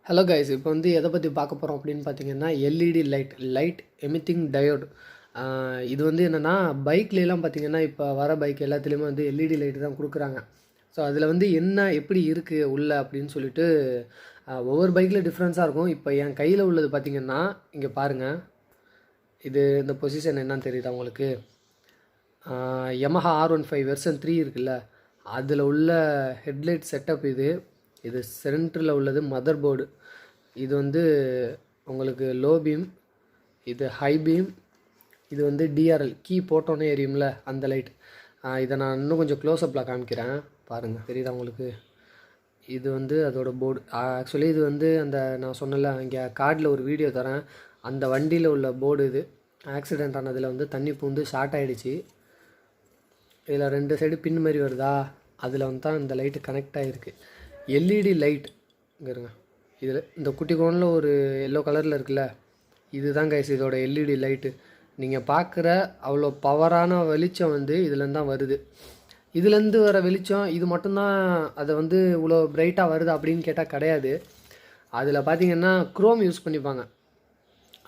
Hello guys, இப்போ வந்து எதை பற்றி பார்க்க போகிறோம் அப்படின்னு பார்த்தீங்கன்னா எல்இடி லைட் எமிட்டிங் டயோடு. இது வந்து என்னென்னா பைக்லாம் பார்த்தீங்கன்னா இப்போ வர பைக் எல்லாத்துலேயுமே வந்து எல்இடி லைட்டு தான் கொடுக்குறாங்க. ஸோ அதில் வந்து என்ன எப்படி இருக்குது உள்ள அப்படின்னு சொல்லிட்டு ஒவ்வொரு பைக்கில் டிஃப்ரென்ஸாக இருக்கும். இப்போ என் கையில் உள்ளது பார்த்திங்கன்னா இங்கே பாருங்கள், இது இந்த பொசிஷன் என்னன்னு தெரியுதா உங்களுக்கு? Yamaha R15 வெர்ஷன் 3 இருக்குல்ல, அதில் உள்ள ஹெட்லைட் செட்டப் இது சென்டரில் உள்ளது மதர் போர்டு. இது வந்து உங்களுக்கு லோ பீம், இது ஹை பீம், இது வந்து டிஆர்எல் கீ போட்டோன்னே எரியும்ல அந்த லைட். இதை நான் இன்னும் கொஞ்சம் க்ளோஸ்அப்பில் காமிக்கிறேன், பாருங்கள் தெரியுதா உங்களுக்கு? இது வந்து அதோட போர்டு. ஆக்சுவலி இது வந்து அந்த நான் சொன்னல இங்கே கார்டில் ஒரு வீடியோ தரேன், அந்த வண்டியில் உள்ள போர்டு. இது ஆக்சிடெண்ட் ஆனதில் வந்து தண்ணி பூந்து ஷார்ட் ஆகிடுச்சு. இதில் 2 சைடு பின் மாதிரி வருதா, அதில் வந்து தான் இந்த லைட்டு கனெக்ட் ஆகிருக்கு. எல்இடி லைட் இங்கே இருங்க, இதில் இந்த குட்டி கோனில் ஒரு எல்லோ கலரில் இருக்குல்ல, இதுதான் கைஸ் இதோட எல்இடி லைட்டு. நீங்கள் பார்க்குற அவ்வளோ பவரான வெளிச்சம் வந்து இதுலேருந்து தான் வருது. இதுலேருந்து வர வெளிச்சம் இது மட்டும்தான் அதை வந்து இவ்வளோ பிரைட்டாக வருது அப்படின்னு கேட்டால் கிடையாது. அதில் பார்த்திங்கன்னா குரோம் யூஸ் பண்ணிப்பாங்க.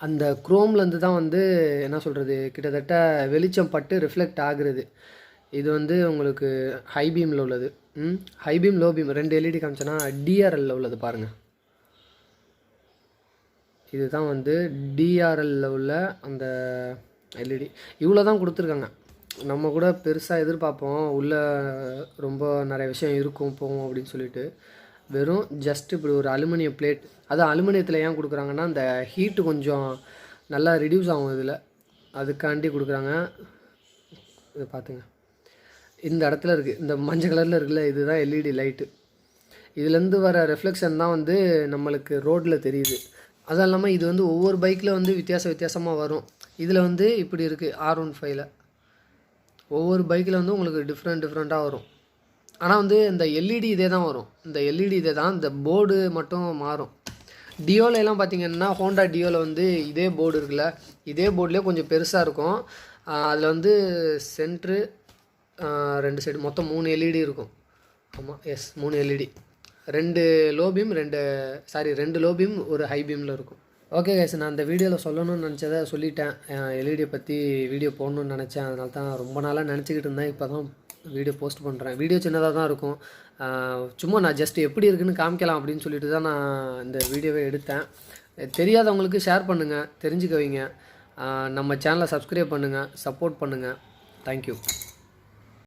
அந்த குரோம்லேருந்து தான் வந்து என்ன சொல்கிறது, கிட்டத்தட்ட வெளிச்சம் பட்டு ரிஃப்ளெக்ட் ஆகுறது. இது வந்து உங்களுக்கு ஹை பீமில் உள்ளது, high beam low beam 2 LED காமிச்சேன்னா டிஆர்எல்ல உள்ளது பாருங்கள். இதுதான் வந்து டிஆர்எல்ல உள்ள அந்த எல்இடி. இவ்வளோ தான் கொடுத்துருக்காங்க. நம்ம கூட பெருசாக எதிர்பார்ப்போம் உள்ளே ரொம்ப நிறைய விஷயம் இருக்கும் போகும் அப்படின்னு சொல்லிட்டு. வெறும் ஜஸ்ட் இப்படி ஒரு அலுமினியம் பிளேட். அது அலுமினியத்தில் ஏன் கொடுக்குறாங்கன்னா அந்த ஹீட்டு கொஞ்சம் நல்லா ரிடியூஸ் ஆகும் இதில், அதுக்காண்டி கொடுக்குறாங்க. இது பார்த்துங்க, இந்த இடத்துல இருக்குது, இந்த மஞ்சள் கலரில் இருக்குல்ல, இதுதான் எல்இடி லைட்டு. இதுலேருந்து வர ரெஃப்ளெக்ஷன் தான் வந்து நம்மளுக்கு ரோட்டில் தெரியுது. அதுவும் இல்லாமல் இது வந்து ஒவ்வொரு பைக்கில் வந்து வித்தியாசமாக வரும். இதில் வந்து இப்படி இருக்குது R15ல். ஒவ்வொரு பைக்கில் வந்து உங்களுக்கு டிஃப்ரெண்ட்டாக வரும். ஆனால் வந்து இந்த எல்இடி இதே தான் வரும், இந்த எல்இடி இதே தான், இந்த போர்டு மட்டும் மாறும். டியோலெலாம் பார்த்திங்கன்னா ஹோண்டா டியோவில் வந்து இதே போர்டு இருக்குல்ல, இதே போர்ட்லேயே கொஞ்சம் பெருசாக இருக்கும். அதில் வந்து சென்ட்ரு 2 சைடு மொத்தம் 3 எல்இடி இருக்கும். ஆமாம், yes 3 LED, 2 low beam 2 low beam ஒரு ஹை பீமில் இருக்கும். ஓகே கைஸ், நான் அந்த வீடியோவில் சொல்லணும்னு நினச்சதை சொல்லிட்டேன். எல்இடியை பற்றி வீடியோ போடணுன்னு நினச்சேன், அதனால தான் ரொம்ப நாளாக நினச்சிக்கிட்டு இருந்தேன். இப்போ தான் வீடியோ போஸ்ட் பண்ணுறேன். வீடியோ சின்னதாக தான் இருக்கும், சும்மா நான் ஜஸ்ட் எப்படி இருக்குன்னு காமிக்கலாம் அப்படின்னு சொல்லிட்டு தான் நான் இந்த வீடியோவை எடுத்தேன். தெரியாதவங்களுக்கு ஷேர் பண்ணுங்கள், தெரிஞ்சுக்க வைங்க. நம்ம சேனலை சப்ஸ்கிரைப் பண்ணுங்கள், சப்போர்ட் பண்ணுங்கள். தேங்க்யூ.